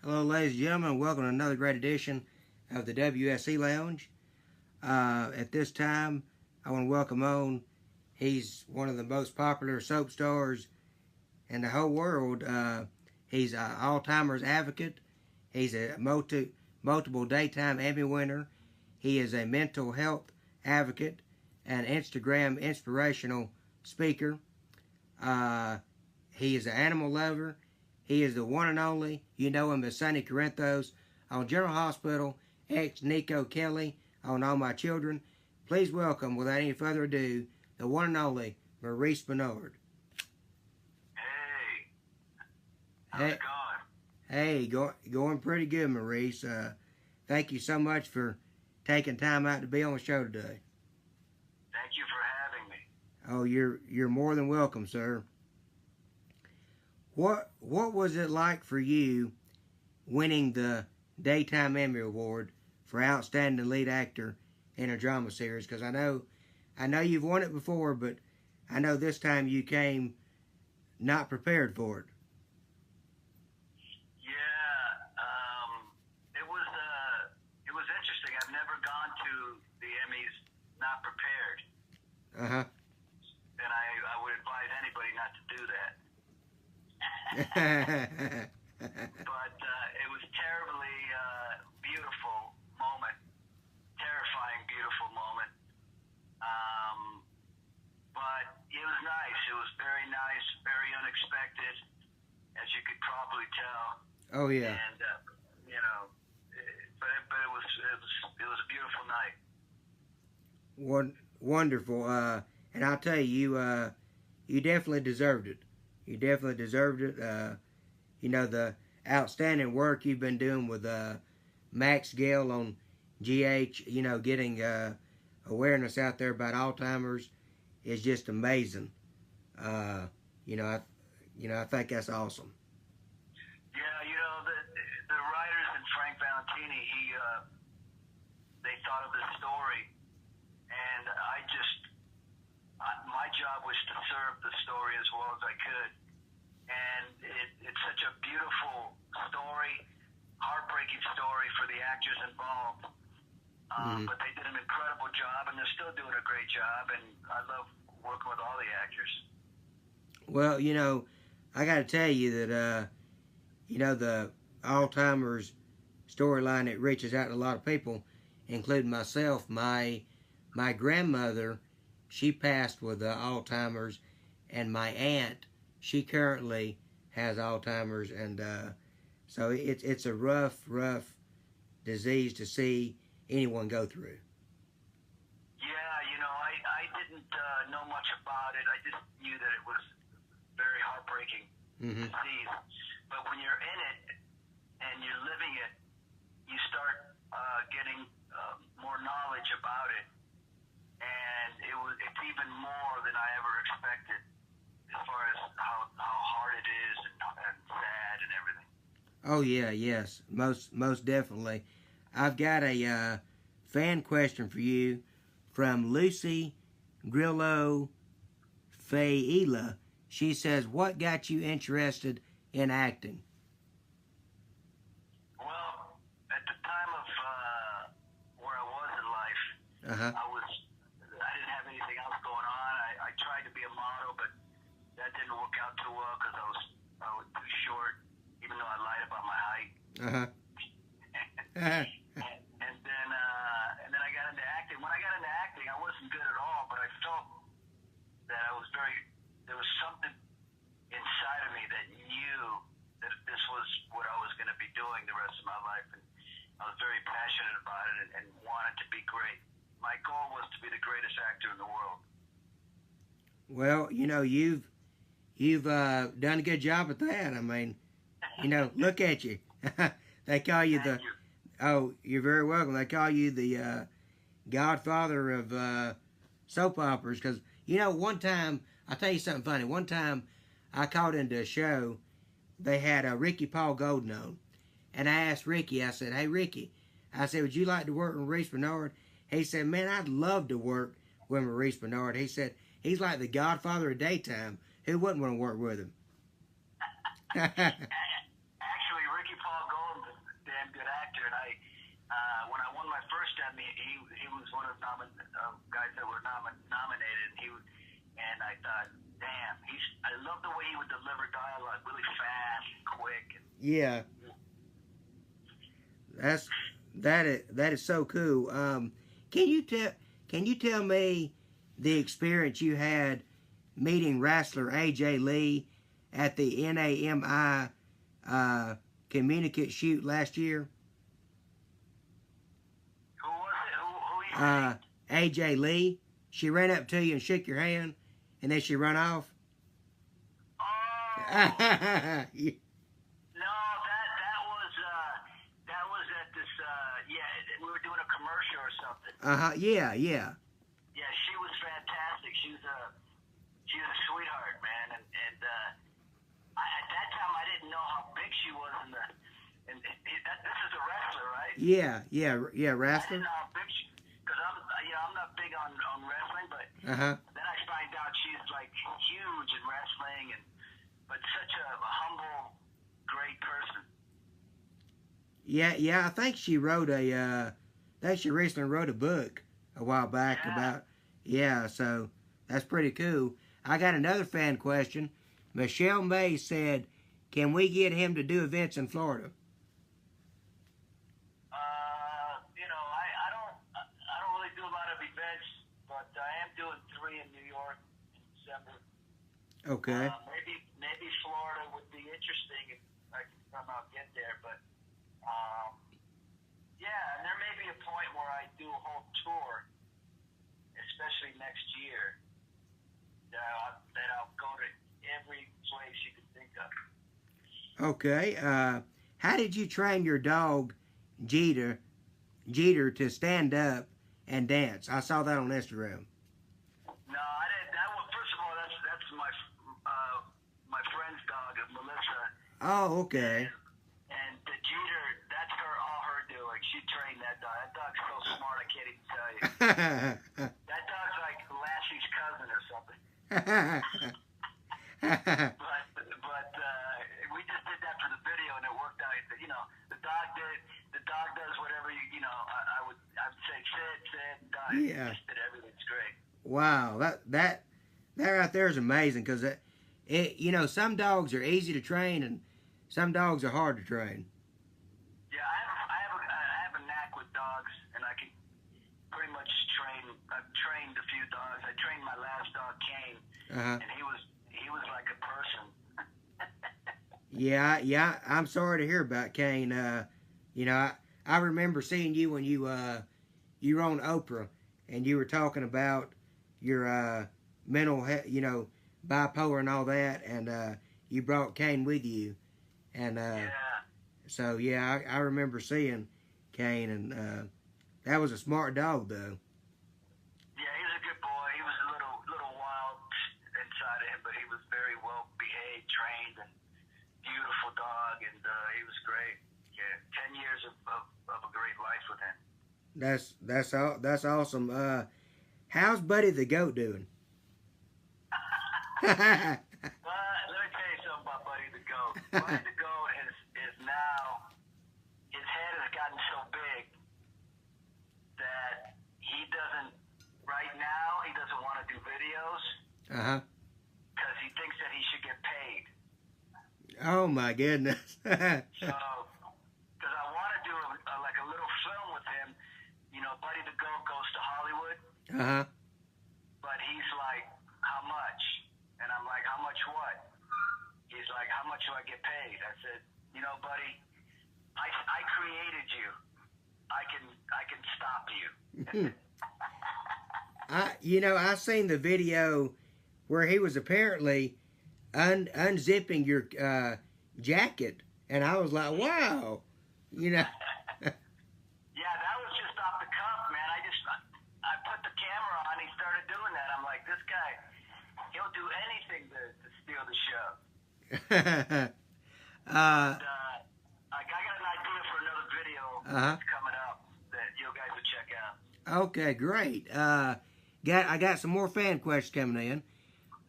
Hello, ladies and gentlemen. Welcome to another great edition of the WSE Lounge. At this time, I want to welcome on. He's one of the most popular soap stars in the whole world. He's an Alzheimer's advocate. He's a multiple daytime Emmy winner. He is a mental health advocate and Instagram inspirational speaker. He is an animal lover. He is the one and only. You know him as Sonny Corinthos on General Hospital, Nico Kelly on All My Children. Please welcome, without any further ado, the one and only Maurice Benard. Hey, how's it going? Going pretty good, Maurice. Thank you so much for taking time out to be on the show today. Thank you for having me. Oh, you're more than welcome, sir. What was it like for you winning the Daytime Emmy Award for Outstanding Lead Actor in a Drama Series? Because I know you've won it before, but I know this time you came not prepared for it. Yeah, it was interesting. I've never gone to the Emmys not prepared. Uh-huh. And I would advise anybody not to do that. But it was terribly beautiful moment, terrifying beautiful moment. But it was nice. It was very nice, very unexpected, as you could probably tell. Oh yeah. And but it was a beautiful night. Wonderful. And I'll tell you, you definitely deserved it. You definitely deserved it. The outstanding work you've been doing with Max Gale on GH, getting awareness out there about Alzheimer's is just amazing. I think that's awesome. Yeah, the writers and Frank Valentini, they thought of this story, and my job was to serve the story as well as I could. And it's such a beautiful story, heartbreaking story for the actors involved. But they did an incredible job, and they're still doing a great job, and I love working with all the actors. Well, I got to tell you that, the Alzheimer's storyline, it reaches out to a lot of people, including myself. My grandmother, she passed with Alzheimer's, and my aunt, she currently has Alzheimer's, and so it's a rough disease to see anyone go through. Yeah, I didn't know much about it. I just knew that it was very heartbreaking disease. But when you're in it and you're living it, you start getting more knowledge about it. And it's even more than I ever expected as far as how hard it is and sad and everything. Oh yeah, yes, most definitely. I've got a fan question for you from Lucy Grillo Faila. She says, what got you interested in acting? Well, at the time of where I was in life, Uh-huh. I didn't have anything else going on. I tried to be a model, but that didn't work out too well because I was too short, even though I lied about my height. Uh-huh. and then I got into acting. When I got into acting, I wasn't good at all, but I felt that there was something inside of me that knew that this was what I was going to be doing the rest of my life, and I was very passionate about it and wanted to be great. My goal was to be the greatest actor in the world. Well, you've done a good job at that. I mean, look at you. They call you Thank you. Oh, you're very welcome. They call you the godfather of soap operas because, one time, I'll tell you something funny. One time I called into a show, they had Ricky Paul Golden on, and I asked Ricky, I said, hey, Ricky, I said, would you like to work with Maurice Benard? He said, man, I'd love to work with Maurice Benard. He said, he's like the godfather of daytime. Who wouldn't want to work with him? Actually, Ricky Paul Golden when I won my first Emmy, he was one of the guys that were nominated. And I thought, damn, I love the way he would deliver dialogue, really fast, quick. Yeah. That is so cool. Can you tell me the experience you had meeting wrestler AJ Lee at the NAMI Communicate Shoot last year? Who was it? Who AJ Lee. She ran up to you and shook your hand, and then she run off. Oh. Yeah. No, that was at this. We were doing a commercial or something. Yeah. Yeah, she was fantastic. She's a sweetheart, man. And at that time I didn't know how big she was this is a wrestler, right? Yeah, wrestler. I didn't know how big because I'm not big on wrestling, but then I find out she's like huge in wrestling, but such a humble, great person. Yeah. I think she recently wrote a book a while back about. Yeah, so that's pretty cool. I got another fan question. Michelle May said, "Can we get him to do events in Florida?" I don't really do a lot of events, but I am doing 3 in New York in December. Okay. Maybe Florida would be interesting if I could somehow get there, but and there may be a point where I do a whole tour, especially next year, that I'll go to every place you can think of. Okay. How did you train your dog, Jeter, to stand up and dance? I saw that on Instagram. No, I didn't. First of all, that's my friend's dog, Melissa. Oh, okay. And the Jeter, that's all her doing. She trained that dog. That dog's so smart, I can't even tell you. That dog's like Lassie's cousin or something. but we just did that for the video, and it worked out. The dog does whatever I'd say sit, dog. Yeah. Just did everything. It's great. Wow, that right there is amazing, because some dogs are easy to train and some dogs are hard to train. Yeah, I have a knack with dogs, and I can pretty much train. I've trained a few dogs. I trained my last dog, Kane, and he was like a person. Yeah, I'm sorry to hear about Kane. I remember seeing you when you were on Oprah, and you were talking about your mental health, bipolar and all that, and you brought Kane with you, and so I remember seeing Kane, and that was a smart dog, though. Yeah, he's a good boy. He was a little wild inside of him, but he was very well behaved, trained, and beautiful dog, and he was great. Yeah, 10 years of a great life with him. That's awesome. How's Buddy the Goat doing? Let me tell you something about Buddy the Goat. Buddy the Goat is now, his head has gotten so big that right now he doesn't want to do videos. Because he thinks that he should get paid. Oh my goodness. So, because I want to do like a little film with him. Buddy the Goat goes to Hollywood. But he's like, how much? And I'm like, how much what? He's like, how much do I get paid? I said, buddy, I created you. I can stop you. I seen the video where he was apparently unzipping your jacket, and I was like, wow, Yeah, that was just off the cuff, man. I put the camera on, he started doing that. I'm like, this guy, he'll do anything to steal the show. I got an idea for another video that's coming up that you guys will check out. Okay, great. I got some more fan questions coming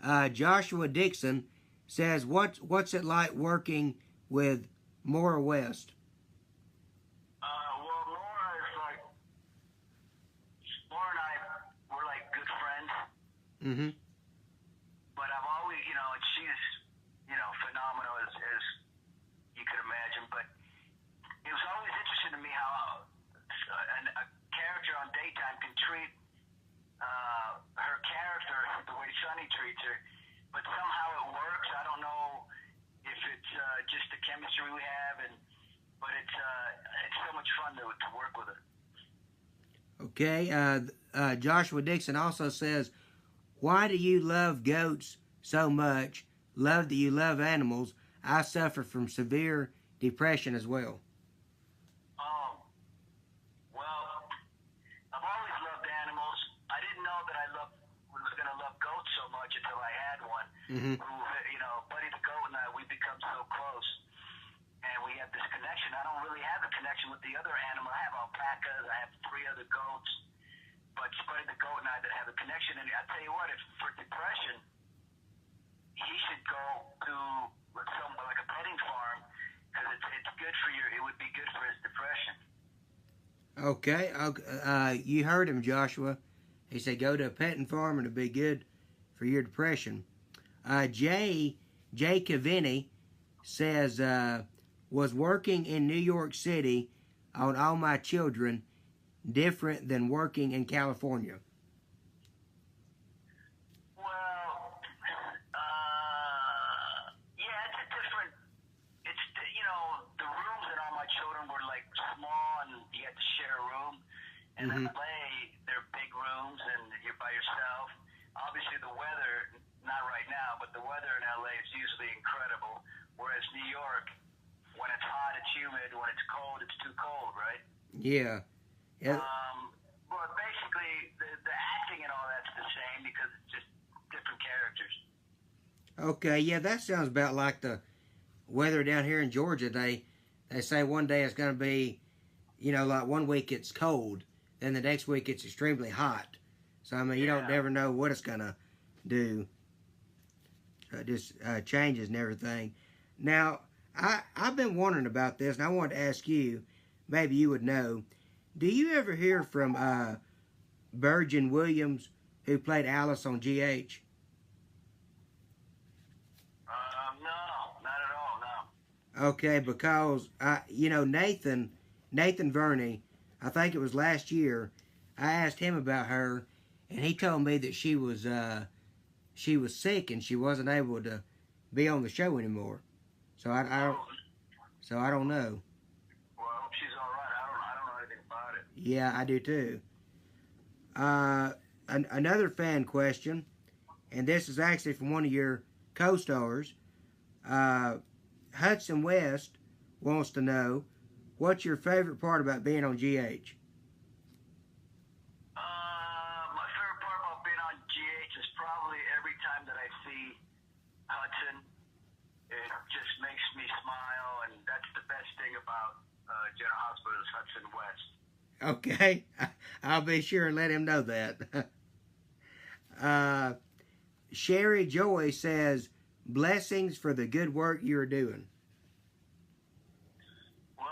in. Joshua Dixon says, what's it like working with Maura West? Well, Maura Mm-hmm. But I've always, and she's, phenomenal as you could imagine. But it was always interesting to me how a character on daytime can treat her character the way Sonny treats her. But somehow it works. I don't know if it's just the chemistry we have, but it's so much fun to work with her. Okay. Joshua Dixon also says, "Why do you love goats so much? Love that you love animals. I suffer from severe depression as well." Well, I've always loved animals. I didn't know that I was going to love goats so much until I had one. Mm-hmm. Who, Buddy the goat and I, we become so close, and we have this connection. I don't really have a connection with the other animal. I have alpacas. I have 3 other goats, but it's Buddy the goat and I that have a connection. And I tell you what, if for depression, he should go to like a petting farm, because it's good for it would be good for his depression. Okay. You heard him, Joshua. He said go to a petting farm and it'll be good for your depression. Jay Cavini says, was working in New York City on All My Children different than working in California? In LA, they're big rooms and you're by yourself. Obviously, the weather, not right now, but the weather in LA is usually incredible. Whereas New York, when it's hot, it's humid. When it's cold, it's too cold, right? Yeah. But basically, the acting and all that's the same because it's just different characters. Okay, yeah, that sounds about like the weather down here in Georgia. They say one day it's going to be, like one week it's cold. Then the next week it's extremely hot. So, I mean, you don't never know what it's going to do. It just changes and everything. Now, I've been wondering about this, and I wanted to ask you, maybe you would know. Do you ever hear from Virgin Williams, who played Alice on GH? No, not at all, no. Okay, because, Nathan Verney, I think it was last year, I asked him about her, and he told me that she was sick and she wasn't able to be on the show anymore. So I don't know. Well, I hope she's all right. I don't know anything about it. Yeah, I do too. Another fan question, and this is actually from one of your co-stars. Hudson West wants to know, what's your favorite part about being on GH? My favorite part about being on GH is probably every time that I see Hudson, it just makes me smile, and that's the best thing about General Hospital's Hudson West. Okay, I'll be sure and let him know that. Sherry Joy says, blessings for the good work you're doing. Well,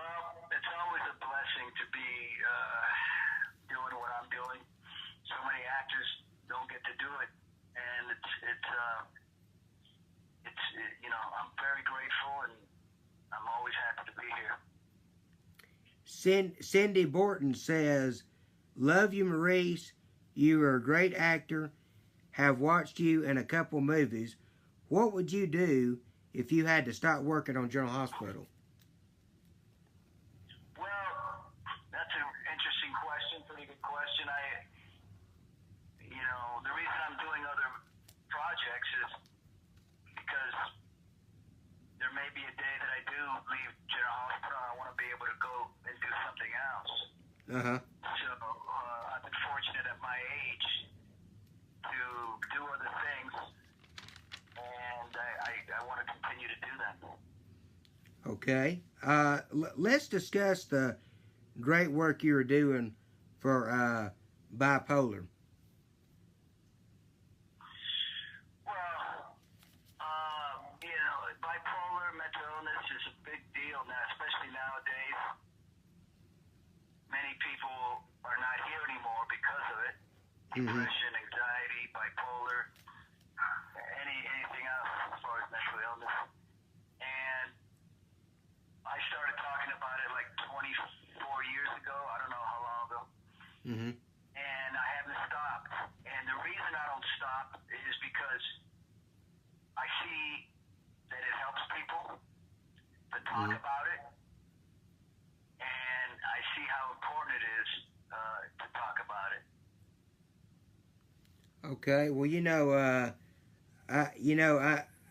it's always a blessing to be doing what I'm doing. So many actors don't get to do it, and I'm very grateful, and I'm always happy to be here. Cindy Borton says, love you, Maurice. You are a great actor. Have watched you in a couple movies. What would you do if you had to stop working on General Hospital? Well, that's an interesting question, pretty good question. The reason I'm doing other projects is because there may be a day that I do leave General Hospital and I want to be able to go and do something else. Uh-huh. So I've been fortunate at my age to do other things, and I want to continue to do that. Okay. Let's discuss the great work you were doing for bipolar. Well, bipolar mental illness is a big deal now, especially nowadays. Many people are not here anymore because of it. Depression, anxiety, bipolar. Mm-hmm. And I haven't stopped. And the reason I don't stop is because I see that it helps people to talk about it, and I see how important it is to talk about it. Okay. Well,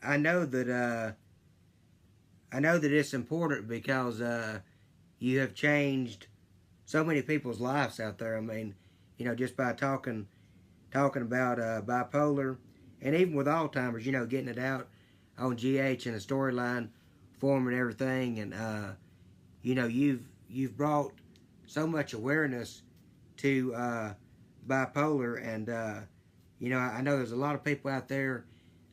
I know that it's important because you have changed so many people's lives out there. I mean, just by talking about bipolar, and even with Alzheimer's, getting it out on GH and the storyline form and everything, and you've brought so much awareness to bipolar, and I know there's a lot of people out there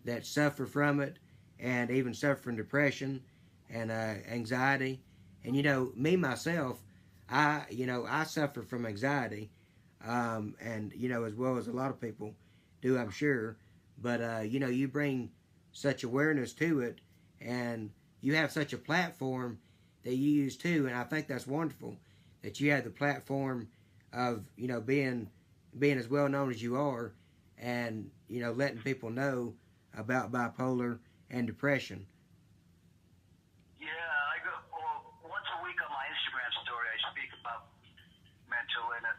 that suffer from it, and even suffer from depression and anxiety, and me myself, I suffer from anxiety, and as well as a lot of people do, I'm sure, but you bring such awareness to it, and you have such a platform that you use too, and I think that's wonderful that you have the platform of being as well known as you are, and letting people know about bipolar and depression. Yeah, I go once a week on my Instagram story. I speak about mental illness.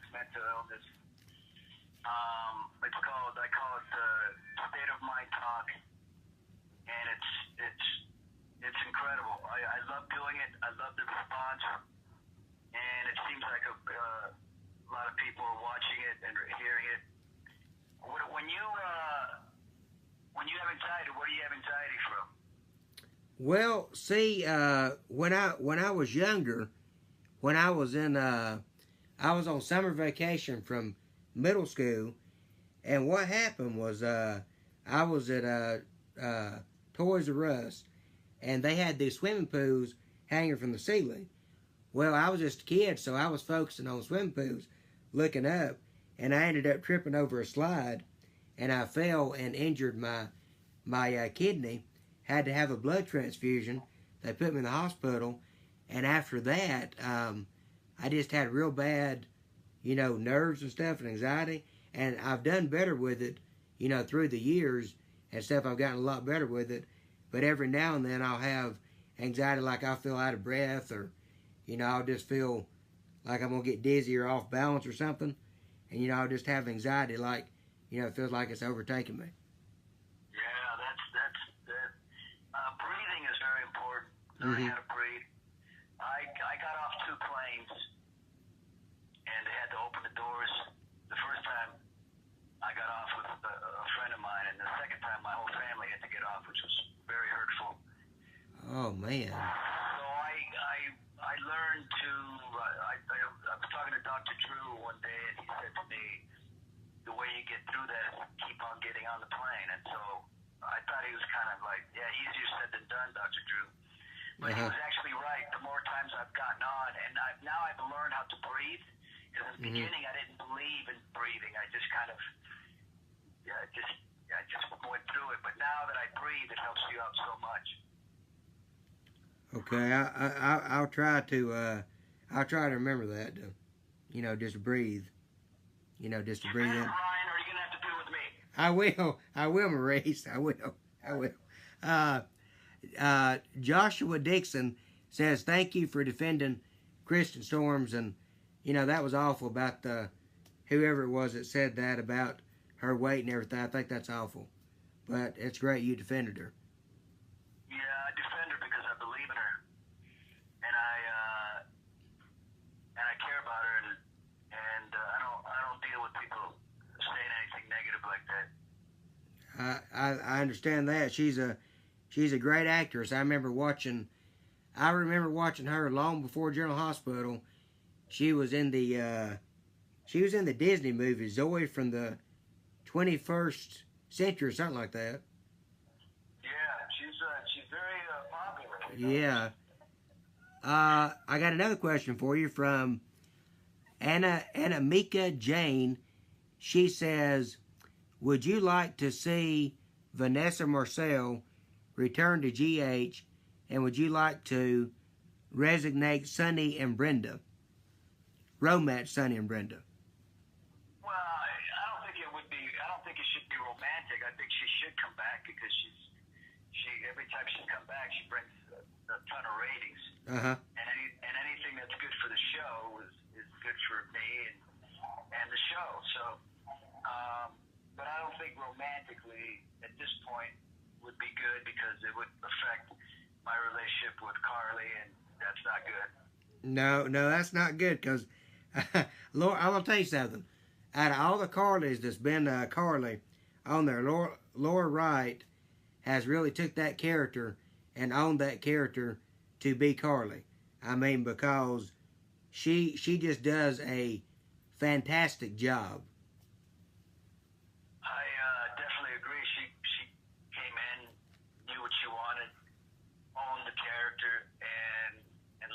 I call it the state of mind talk, and it's incredible. I love doing it. I love the response, and it seems like a lot of people are watching it and hearing it. When you have anxiety, where do you have anxiety from? Well, see, when I was younger, when I was I was on summer vacation from middle school, and what happened was I was at Toys R Us, and they had these swimming pools hanging from the ceiling. Well, I was just a kid, so I was focusing on swimming pools, looking up, and I ended up tripping over a slide, and I fell and injured my kidney. Had to have a blood transfusion. They put me in the hospital, and after that, I just had real bad, nerves and stuff and anxiety, and I've done better with it, through the years and stuff. I've gotten a lot better with it, but every now and then I'll have anxiety, like I'll feel out of breath, or, I'll just feel like I'm going to get dizzy or off balance or something, and, I'll just have anxiety, like, it feels like it's overtaking me. Yeah, that's breathing is very important. Learning how to breathe. I got off 2 planes, and they had to open the doors. The first time I got off with a friend of mine, and the second time my whole family had to get off, which was very hurtful. Oh, man. So I learned to. I was talking to Dr. Drew one day, and he said to me, the way you get through that is keep on getting on the plane. And so I thought he was kind of like, yeah, easier said than done, Dr. Drew. But he was actually right. The more times I've gotten on, and now I've learned how to breathe. Because in the beginning, I didn't believe in breathing. I just kind of, I just went through it. But now that I breathe, it helps you out so much. Okay, I'll try to remember that. Just breathe. Just to breathe in. Ryan, are you gonna have to do it with me? I will, Maurice. I will. Joshua Dixon says, thank you for defending Kristen Storms, and that was awful about whoever it was that said that about her weight and everything. I think that's awful, but it's great you defended her. Yeah, I defend her because I believe in her, and I care about her, and I don't deal with people saying anything negative like that. I understand that. She's a great actress. I remember watching her long before General Hospital. She was in the Disney movie Zoe from the 21st century or something like that. Yeah, she's very popular. Yeah. I got another question for you from Mika Jane. She says, would you like to see Vanessa Marcel return to GH, and would you like to romance Sonny and Brenda? think she should come back because she every time she's come back, she brings a ton of ratings. And anything that's good for the show is good for me and the show. So, but I don't think romantically at this point would be good because it would affect my relationship with Carly, and that's not good. No, that's not good because, Laura, I'm going to tell you something. Out of all the Carlys that's been Carly on there, Laura Wright has really took that character and owned that character to be Carly. I mean, because she just does a fantastic job. I definitely agree. She came in, knew what she wanted, owned the character, and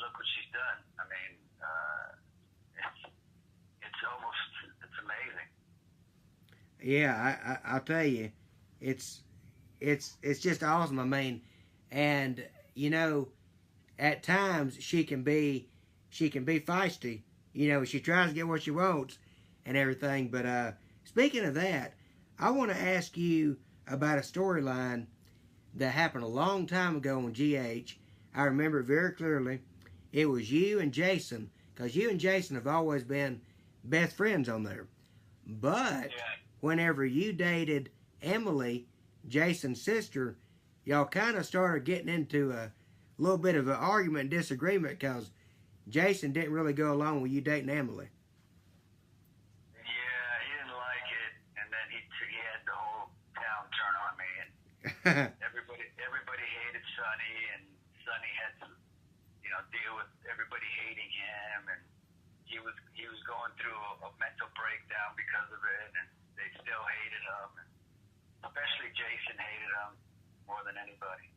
look what she's done. I mean, it's amazing. Yeah, I'll tell you, it's just awesome. I mean, and you know, at times she can be feisty. You know, she tries to get what she wants and everything. But speaking of that, I want to ask you about a storyline that happened a long time ago on GH. I remember it very clearly. It was you and Jason, because you and Jason have always been best friends on there. But whenever you dated Emily, Jason's sister, y'all kind of started getting into a little bit of an argument and disagreement because Jason didn't really go along with you dating Emily. Yeah, he didn't like it, and then he had the whole town turn on me, and everybody hated Sonny, and Sonny had to, deal with everybody hating him, and he was going through a mental breakdown because of it, and they still hated him, and especially Jason hated him more than anybody.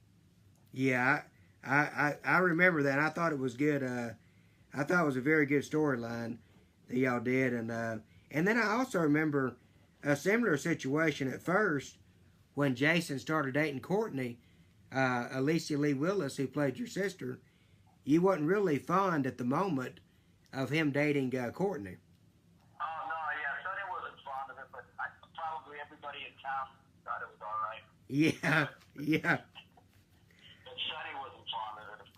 Yeah, I remember that. I thought it was good. I thought it was a very good storyline that y'all did, and then I also remember a similar situation at first when Jason started dating Courtney, Alicia Lee Willis, who played your sister. You wasn't really fond at the moment of him dating Courtney. Oh no, yeah, Sonny wasn't fond of it, but probably everybody in town thought it was all right. Yeah. But Sonny wasn't fond of it, of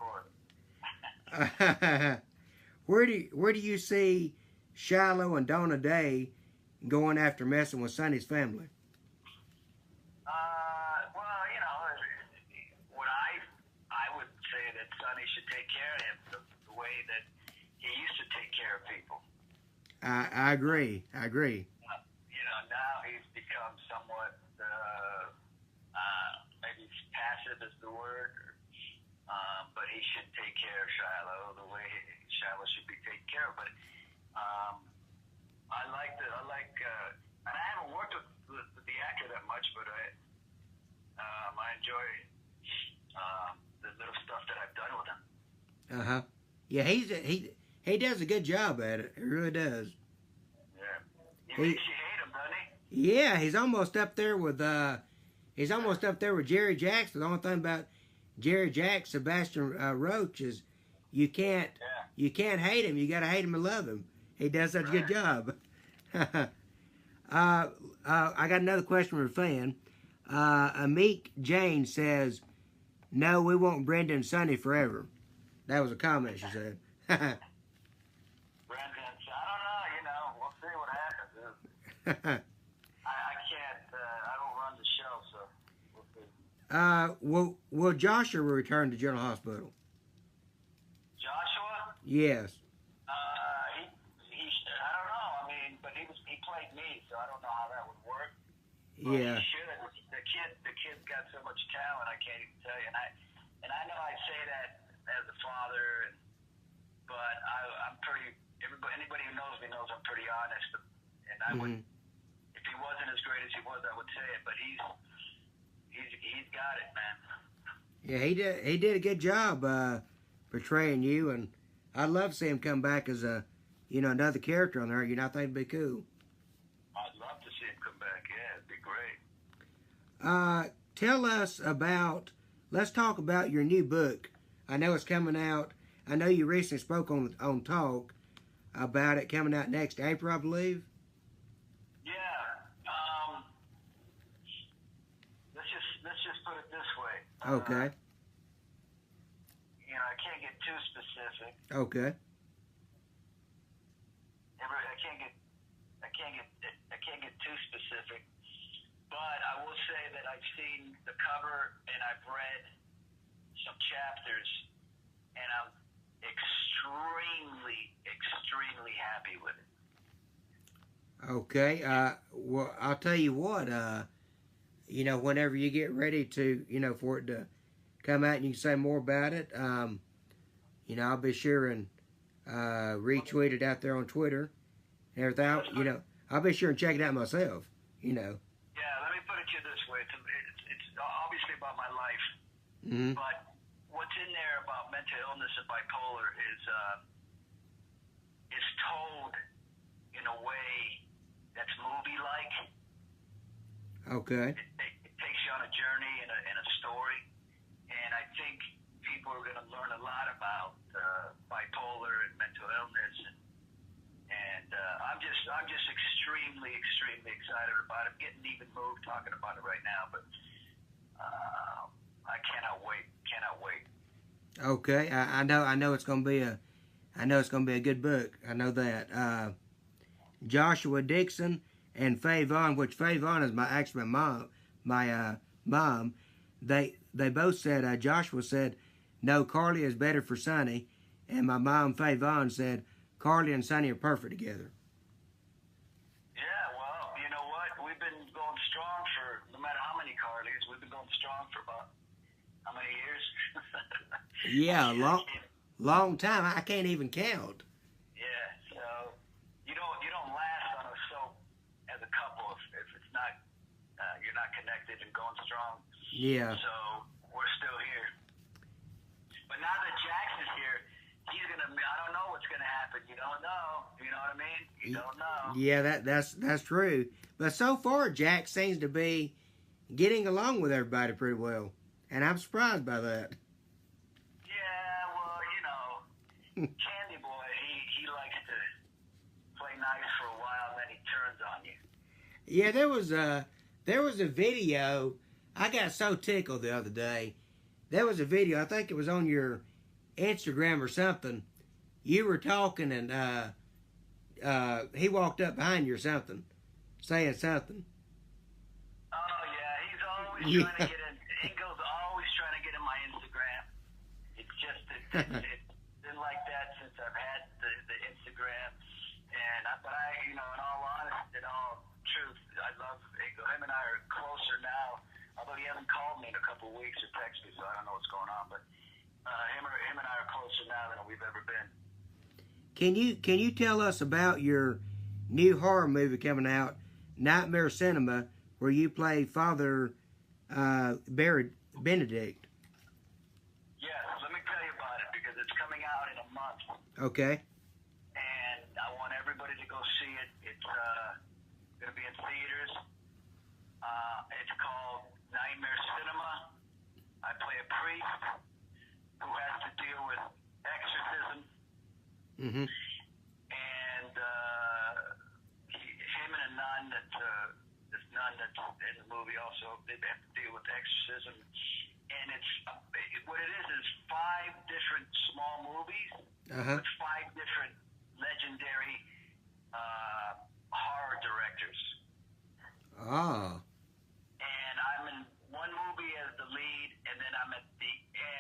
course. Where do you see Shiloh and Donna Day going after messing with Sonny's family? Well, what I would say that Sonny should take care of him the way that he used to take care of people. I agree. Now he's become somewhat maybe passive is the word, but he should take care of Shiloh the way Shiloh should be taken care of. But I like, and I haven't worked with the actor that much, but I enjoy the little stuff that I've done with him. Yeah, he does a good job at it. He really does. Yeah. He makes you hate him, doesn't he? Yeah, he's almost up there with Jerry Jackson. The only thing about Jerry Jackson, Sebastian Roach, is you can't hate him. You got to hate him and love him. He does such a good job. I got another question from a fan. Amik Jane says, "No, we want Brenda and Sonny forever." That was a comment she said. Brenda, I don't know. We'll see what happens. I can't. I don't run the show, so we'll see. Will Joshua return to General Hospital? Joshua? Yes. I don't know. I mean, but he played me, so I don't know how that would work. But Yeah. He should. The kid's got so much talent. I can't even tell you. And I know I say that as a father, but I'm pretty. Anybody who knows me knows I'm pretty honest. And I would, if he wasn't as great as he was, I would say it. But he's got it, man. Yeah, he did a good job portraying you, and I'd love to see him come back as another character on there. I think it'd be cool. I'd love to see him come back. Yeah, it'd be great. Tell us about. Let's talk about your new book. I know it's coming out. I know you recently spoke on Talk about it coming out next April, I believe. Yeah. Okay. You know, I can't get too specific. Okay. I can't get too specific. But I will say that I've seen the cover and I've read some chapters, and I'm extremely happy with it. Okay. Well, I'll tell you what. You know, whenever you get ready to, you know, for it to come out and you can say more about it, you know, I'll be sure and retweet it out there on Twitter and everything. You know, I'll be sure and check it out myself. You know. Yeah, let me put it to you this way. It's obviously about my life, but what's in there about mental illness and bipolar is told in a way that's movie-like. Okay. It takes you on a journey and a story, and I think people are going to learn a lot about bipolar and mental illness, and I'm just extremely excited about it. I'm getting even moved talking about it right now, but I cannot wait. Okay, I know it's gonna be a good book. I know that. Joshua Dixon and Faye Vaughn, which Faye Vaughn is my mom. They both said, Joshua said, no, Carly is better for Sonny, and my mom Faye Vaughn said Carly and Sonny are perfect together. Yeah, well, you know what? We've been going strong for no matter how many Carlys. We've been going strong for about how many years? Yeah, long time. I can't even count. Yeah, so you don't last on a soap as a couple if it's not you're not connected and going strong. Yeah. So we're still here. But now that Jax is here, I don't know what's gonna happen. You don't know. You know what I mean? You don't know. Yeah, that's true. But so far, Jax seems to be getting along with everybody pretty well, and I'm surprised by that. Yeah, well, you know, Candy Boy, he likes to play nice for a while, and then he turns on you. Yeah, there was a video. I got so tickled the other day. There was a video. I think it was on your Instagram or something. You were talking, and he walked up behind you or something, saying something. Oh yeah, he's always trying to get in. Ingo's always trying to get in my Instagram. It's just it's been like that since I've had the Instagram. But you know, in all honesty, in all truth, I love Ingo. Him and I are closer now. Although he hasn't called me in a couple of weeks or texted me, so I don't know what's going on. But him and I are closer now than we've ever been. Can you tell us about your new horror movie coming out, Nightmare Cinema, where you play Father Benedict? Yes, let me tell you about it because it's coming out in a month. Okay. And I want everybody to go see it. It's going to be in theaters. It's called Nightmare Cinema. I play a priest who has to deal with exorcism. Mm-hmm. And him and a nun this nun that's in the movie also, they have to deal with exorcism. And it's what it is 5 different small movies with 5 different legendary horror directors. Ah. And I'm in one movie as the lead, and then I'm at the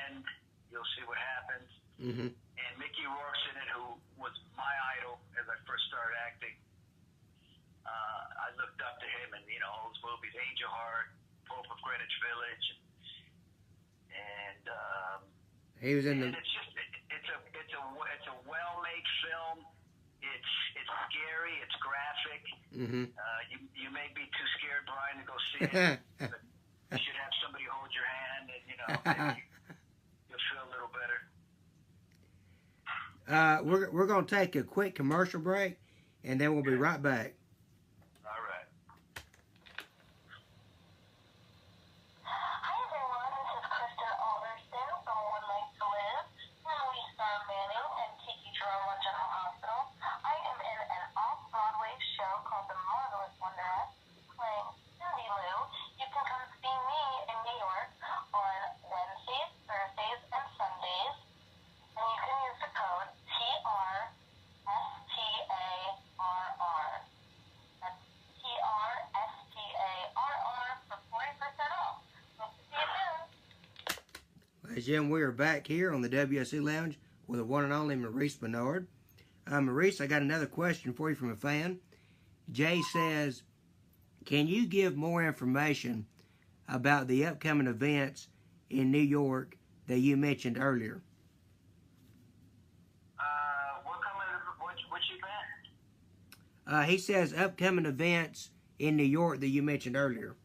end. You'll see what happens. Mm-hmm. And Mickey Rourke's in it, who was my idol as I first started acting. I looked up to him, and you know all those movies, Angel Heart, Pope of Greenwich Village, and he was in the. It's just it's a well-made film. It's scary. It's graphic. Mm-hmm. You may be too scared, Brian, to go see it. But you should have somebody hold your hand, and you know you'll feel a little better. We're gonna take a quick commercial break, and then we'll be right back. All right. Hi everyone, this is Kristen Alderson from One Life to Live, where we star Manning and Kiki Jerome General Hospital. I am in an off-Broadway show called The Marvelous Wonderess, playing Cindy Lou. You can come see me in New York on and gentlemen, we are back here on the WSE Lounge with the one and only Maurice Benard. Maurice, I got another question for you from a fan. Jay says, can you give more information about the upcoming events in New York that you mentioned earlier? Which event? He says upcoming events in New York that you mentioned earlier.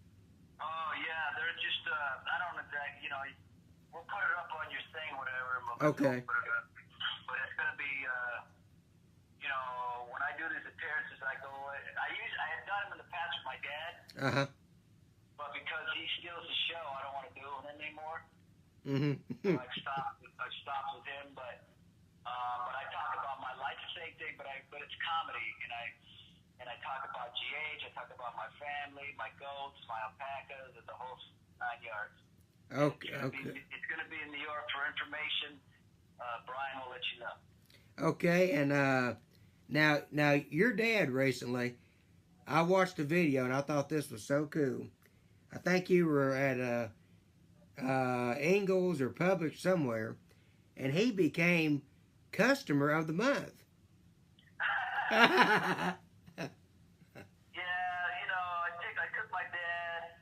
Oh, yeah, they're just, I don't know exactly, we'll put it up on your thing, whatever. Okay. But it's going to be, when I do these appearances, I had done them in the past with my dad. Uh-huh. But because he steals the show, I don't want to do it anymore. Mm-hmm. So I stopped with him, but I talk about my life, the same thing, but it's comedy, and I talk about GH, I talk about my family, my goats, my alpacas, and the whole 9 yards. Okay. It's going to be in New York for information. Brian will let you know. Okay, and now your dad recently, I watched the video and I thought this was so cool. I think you were at Ingles or Publix somewhere, and he became customer of the month. Yeah, I took my dad.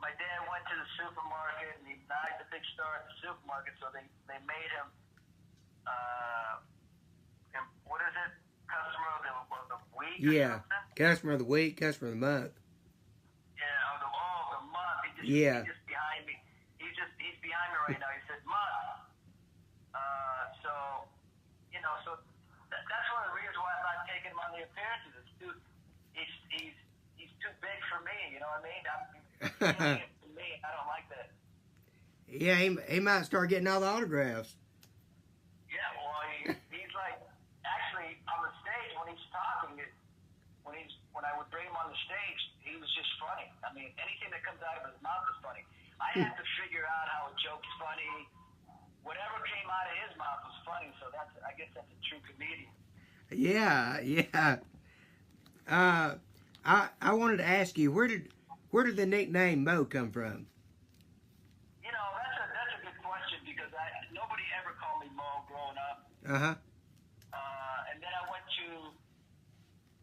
My dad went to the supermarket, and he's not the big star at the supermarket, so they made him, what is it? Customer of the week? Yeah, customer of the week, customer of the month. Yeah, of the month. Yeah. He's just behind me. He's behind me right now. He said, month. So that's one of the reasons why I'm not taking him on the appearances. He's too big for me. You know what I mean? For me, I don't like that. Yeah, he might start getting all the autographs. Yeah, well, he's like, actually on the stage when he's talking, when I would bring him on the stage, he was just funny. I mean, anything that comes out of his mouth is funny. I have to figure out how a joke's funny. Whatever came out of his mouth was funny, so I guess that's a true comedian. Yeah. I wanted to ask you, where did the nickname Mo come from? That's a good question because nobody ever called me Mo growing up. Uh-huh. And then I went to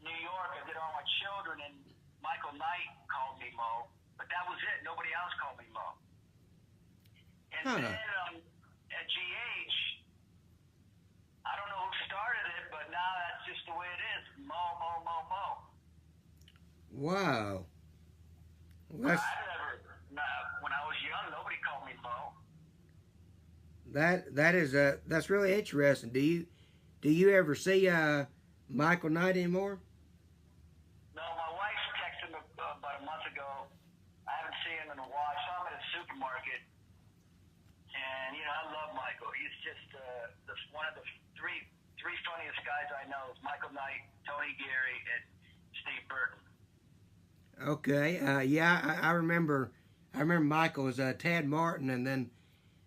New York. I did all my children, and Michael Knight called me Mo, but that was it. Nobody else called me Mo. And then at GH, I don't know who started it, but now that's just the way it is. Mo, Mo, Mo, Mo. Wow. Well, when I was young, nobody called me Mo. That's really interesting. Do you ever see Michael Knight anymore? No, my wife texted him about a month ago. I haven't seen him in a while. I saw him at a supermarket. And, I love Michael. He's just one of the three funniest guys I know is Michael Knight, Tony Geary, and Steve Burton. Okay. Yeah, I remember Michael as Tad Martin, and then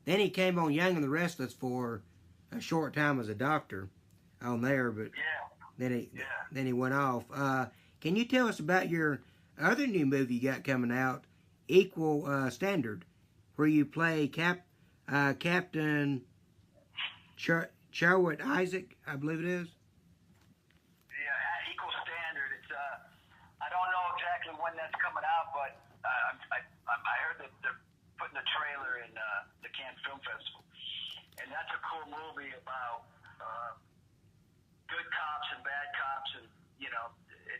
he came on Young and the Restless for a short time as a doctor on there, but then he went off. Can you tell us about your other new movie you got coming out, Equal Standard, where you play Captain Charwood Isaac, I believe it is? Yeah, Equal Standard. It's I don't know exactly when that's coming out, but I heard that they're putting the trailer in the Cannes Film Festival, and that's a cool movie about good cops and bad cops, and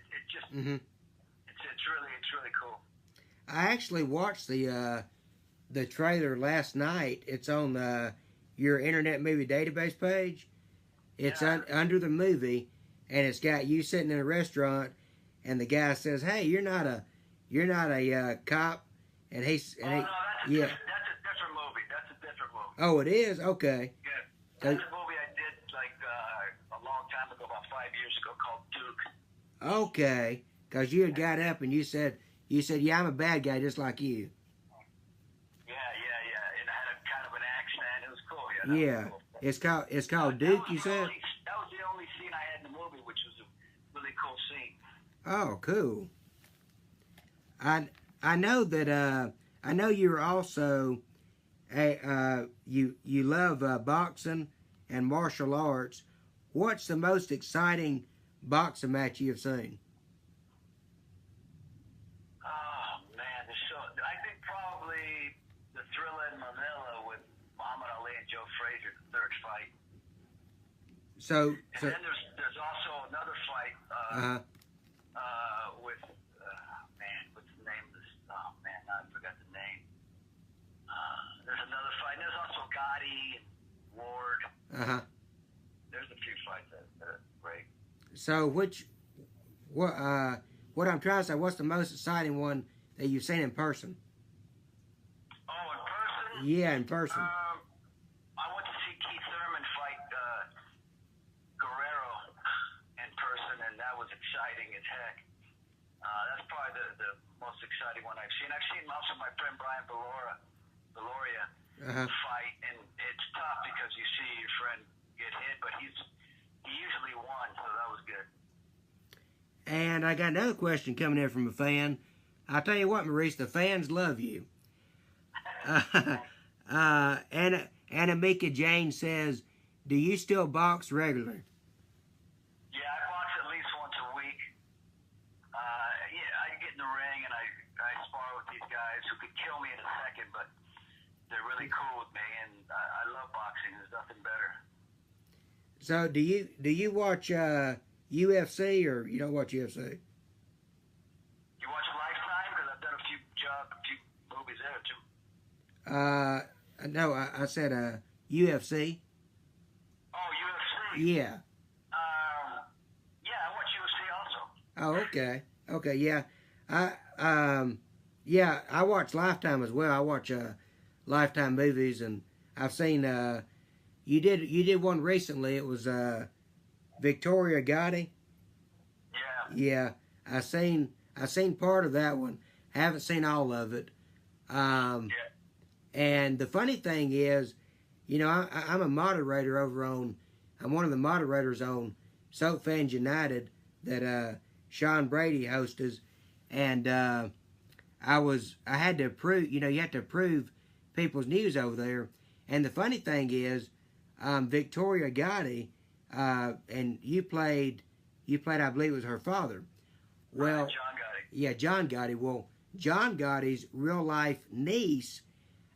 it just it's really cool. I actually watched the trailer last night. It's on your Internet Movie Database page. It's under the movie, and it's got you sitting in a restaurant, and the guy says, "Hey, you're not a cop," and that's a different movie. That's a different movie. Oh, it is? Okay. Yeah, that's a movie I did a long time ago, about 5 years ago, called Duke. Okay, because you had got up and you said, "Yeah, I'm a bad guy just like you." And I had a kind of an accent. It was cool. Yeah. Cool. It's called Duke, you said? That was the only scene I had in the movie, which was a really cool scene. Oh, cool. I know that I know you were also Hey, you love boxing and martial arts. What's the most exciting boxing match you've seen? Oh man, I think probably the Thriller in Manila with Muhammad Ali and Joe Frazier, the third fight. And then there's also another fight with man, what's the name of this? Oh man, I forgot the name. There's another fight. And there's also Gotti and Ward. There's a few fights that are great. So what I'm trying to say, what's the most exciting one that you've seen in person? Oh, in person? Yeah, in person. I went to see Keith Thurman fight Guerrero in person, and that was exciting as heck. That's probably the most exciting one I've seen. I've seen also my friend Brian Beloria fight, and it's tough because you see your friend get hit, but he usually won, so that was good. And I got another question coming in from a fan. I'll tell you what, Maurice, the fans love you. Anamika Jane says, do you still box regularly? Yeah, I box at least once a week. I get in the ring and I spar with these guys who could kill me in a second, but they're really cool with me, and I love boxing. There's nothing better. So do you watch UFC or you don't watch UFC? You watch Lifetime? Because I've done a few movies there too. No, I said UFC. Oh, UFC. Yeah. Yeah, I watch UFC also. Oh, okay. Okay, yeah. I watch Lifetime as well. I watch Lifetime movies, and I've seen you did one recently. It was Victoria Gotti. Yeah. Yeah, I seen part of that one. Haven't seen all of it. And the funny thing is, you know, I'm a moderator I'm one of the moderators on Soap Fans United that Sean Brady hosts, and I had to approve. You know, you have to approve people's news over there. And the funny thing is, Victoria Gotti, and you played, I believe it was her father. Well, John Gotti. Yeah, John Gotti. Well, John Gotti's real life niece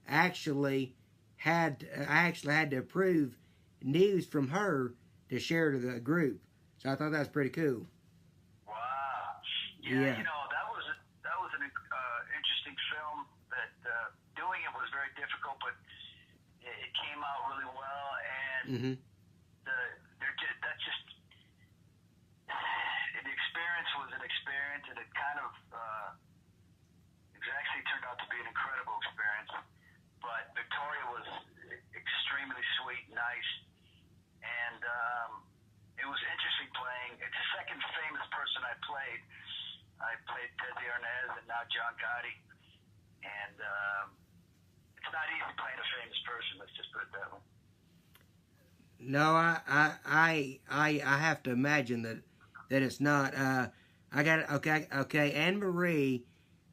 I actually had to approve news from her to share to the group. So I thought that was pretty cool. Wow. Yeah. You know, that was an interesting film. That doing it was very difficult, but it came out really well, and the experience was an experience, and it kind of actually turned out to be an incredible experience. But Victoria was extremely sweet, nice, and it was interesting playing. It's the second famous person I played. I played Desi Arnaz and now John Gotti, and it's not easy playing a famous person. Let's just put it that way. No, I have to imagine that it's not. I got it. Okay. Anne Marie,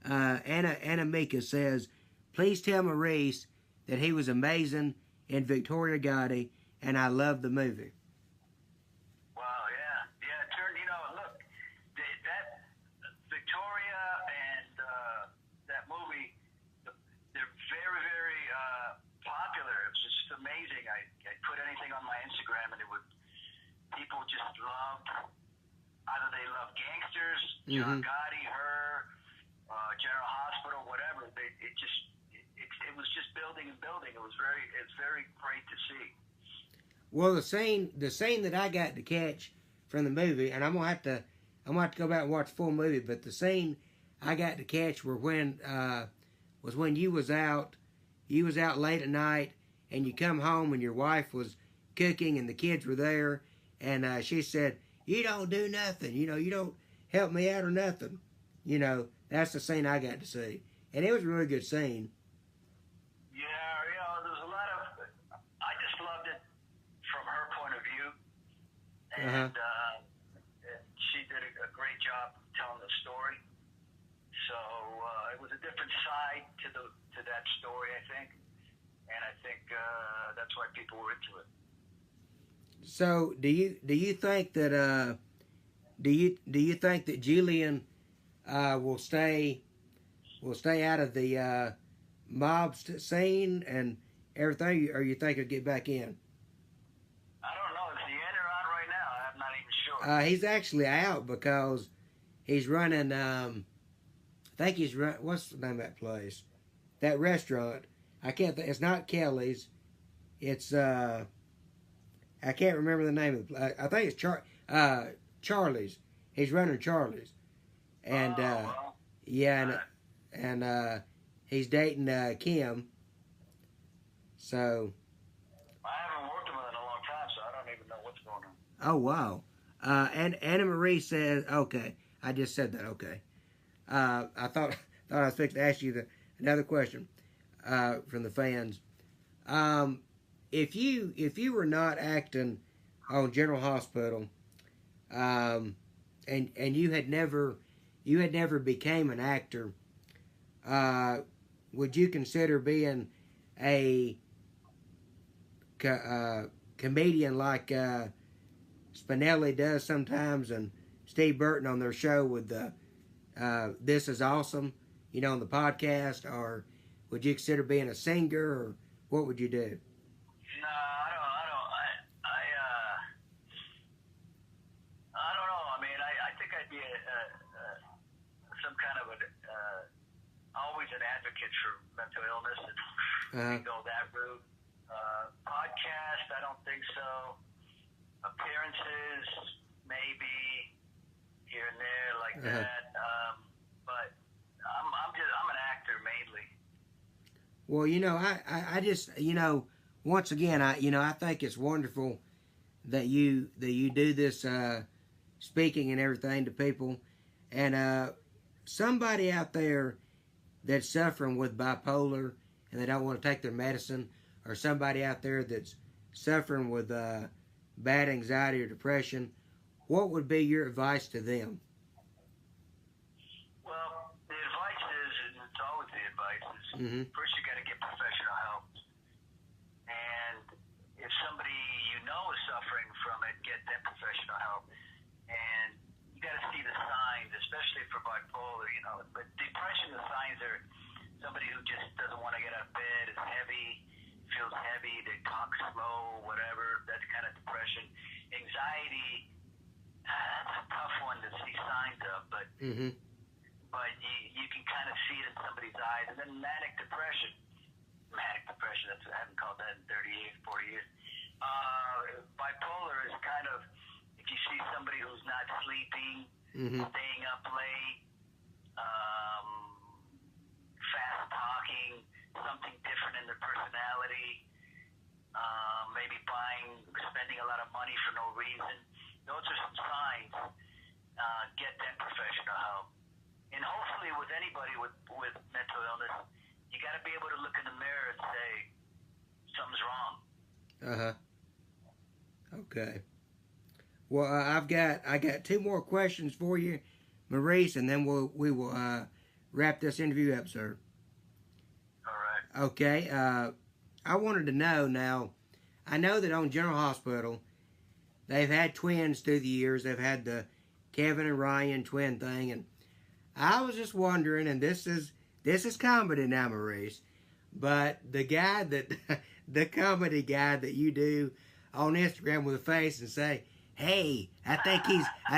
Anna Mika says, please tell Maurice that he was amazing in Victoria Gotti, and I love the movie. Wow, yeah. It turned, look, that Victoria and that movie, they're very, very popular. It's just amazing. I put anything on my Instagram, and people just loved. Either they loved gangsters, John Gotti, her, General Hospital, whatever. It was just building and building. It's very great to see. Well, the scene that I got to catch from the movie, and I'm gonna have to go back and watch the full movie, but the scene I got to catch was when you was out late at night, and you come home and your wife was cooking and the kids were there, and she said, "You don't do nothing. You don't help me out or nothing." That's the scene I got to see, and it was a really good scene. Yeah, there was a lot of. I just loved it from her point of view, and she did a great job telling the story. So it was a different side to that story, I think, and I think that's why people were into it. So, do you think that do you think that Julian will stay out of the mob scene and everything, or you think he'll get back in? I don't know. Is he in or out right now? I'm not even sure. He's actually out because he's running. I think he's run. What's the name of that place? That restaurant. I can't. It's not Kelly's. It's I can't remember the name of the place. I think it's Charlie's. He's running Charlie's, and well, yeah, and he's dating Kim. So. I haven't worked with him in a long time, so I don't even know what's going on. Oh wow. And Anna Marie says, okay. I just said that. Okay. I thought I was fixing to ask you another question from the fans. If you were not acting on General Hospital, and you had never became an actor, would you consider being a comedian like Spinelli does sometimes, and Steve Burton on their show with the This Is Awesome, on the podcast? Or would you consider being a singer, or what would you do? No, I don't know. I mean, I think I'd be some kind of always an advocate for mental illness and go that route. Podcast, I don't think so. Appearances, maybe here and there like that. But I'm an actor mainly. Well, I just, once again, I think it's wonderful that you do this speaking and everything to people, and somebody out there that's suffering with bipolar and they don't want to take their medicine, or somebody out there that's suffering with bad anxiety or depression, what would be your advice to them? Well, the advice is, and it's always the advice, is first you got to get professional help. And if somebody you know is suffering from it, get them professional help. And you got to see the signs, especially for bipolar, But depression, the signs are somebody who just doesn't want to get out of bed, is heavy, feels heavy, they talk slow, whatever. That's kind of depression. Anxiety, that's a tough one to see signs of, but you can kind of see it in somebody's eyes. And then manic depression, that's, I haven't called that in 38, 40 years. Bipolar is kind of, if you see somebody who's not sleeping, staying up late, fast talking, something different in their personality, maybe spending a lot of money for no reason. Those are some signs. Get them professional help. And hopefully with anybody with mental illness, you got to be able to look in the mirror and say, something's wrong. Okay. Well, I got two more questions for you, Maurice, and then we will wrap this interview up, sir. All right. Okay. I wanted to know now. I know that on General Hospital, they've had twins through the years. They've had the Kevin and Ryan twin thing, and I was just wondering. And this is comedy now, Maurice, but the comedy guy that you do on Instagram with a face and say, "Hey, I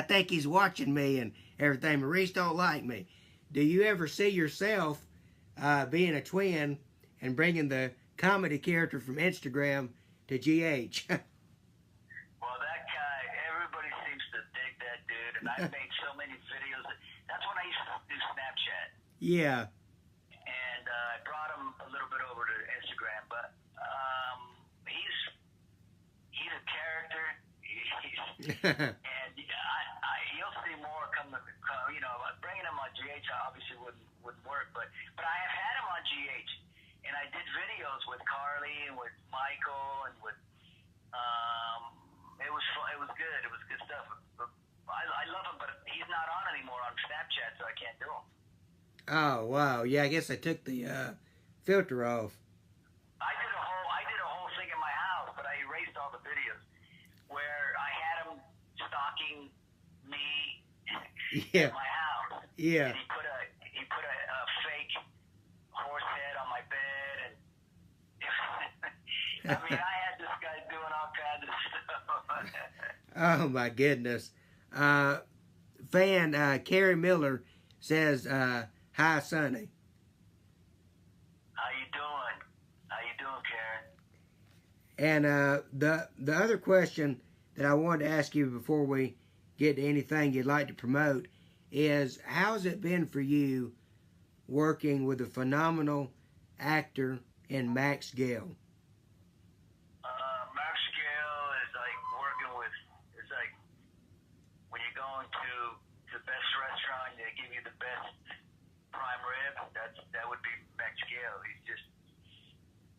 think he's watching me and everything. Maurice don't like me." Do you ever see yourself being a twin and bringing the comedy character from Instagram to GH? Well, that guy, everybody seems to dig that dude, and I've made so many videos. That's when I used to do Snapchat. Yeah. And I brought him a little bit over to Instagram, but he's a character. And you'll see more bringing him on GH obviously wouldn't work, but I have had him on GH, and I did videos with Carly and with Michael and with it was fun. It was good. It was good stuff. I love him, but he's not on anymore on Snapchat, so I can't do him. Oh wow, yeah. I guess I took the filter off. I did a Yeah. at my house. Yeah. And he put a fake horse head on my bed, and I mean, I had this guy doing all kinds of stuff. Oh my goodness. Fan Carrie Miller says, "Hi, Sonny." How you doing? How you doing, Karen? And the other question that I wanted to ask you before we get to anything you'd like to promote is, how's it been for you working with a phenomenal actor in Max Gale? Max Gale is like working with. It's like when you're going to the best restaurant, they give you the best prime rib. That would be Max Gale.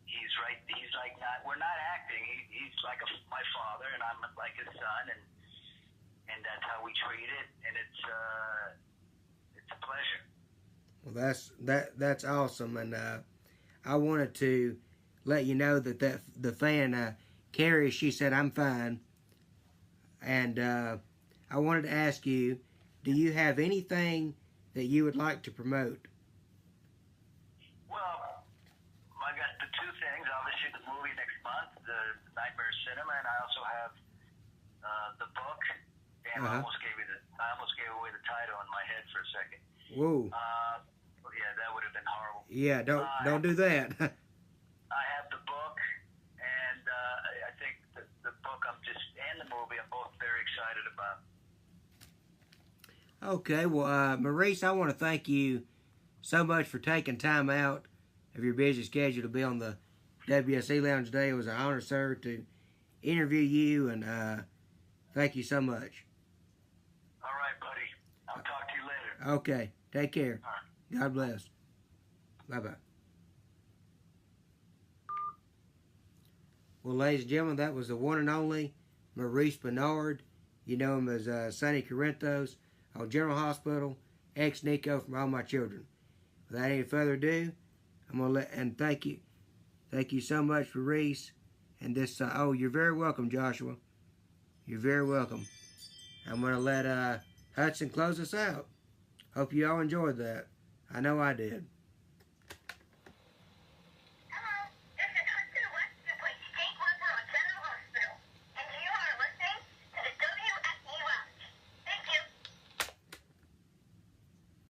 He's right. He's like not. We're not acting. He's like my father, and I'm like his son, and that's how we treat it. And it's a pleasure. Well, that's awesome, and I wanted to let you know that the fan Carrie, she said I'm fine, and I wanted to ask you, do you have anything that you would like to promote? Well, I got the two things. Obviously, the movie next month, the Nightmare Cinema, and I also have the book. Damn, I almost gave away the title in my head for a second. Whoa. Yeah, that would have been horrible. Yeah, don't do that. I have the book, and I think the book and the movie I'm both very excited about. Okay, well, Maurice, I want to thank you so much for taking time out of your busy schedule to be on the WSE Lounge today. It was an honor, sir, to interview you, and thank you so much. All right, buddy. I'll talk to you later. Okay, take care. All right. God bless. Bye-bye. Well, ladies and gentlemen, that was the one and only Maurice Benard. You know him as Sonny Corinthos on General Hospital, ex-Nico from All My Children. Without any further ado, I'm going to thank you so much, Maurice. And this, you're very welcome, Joshua. You're very welcome. I'm going to let Hudson close us out. Hope you all enjoyed that. I know I did.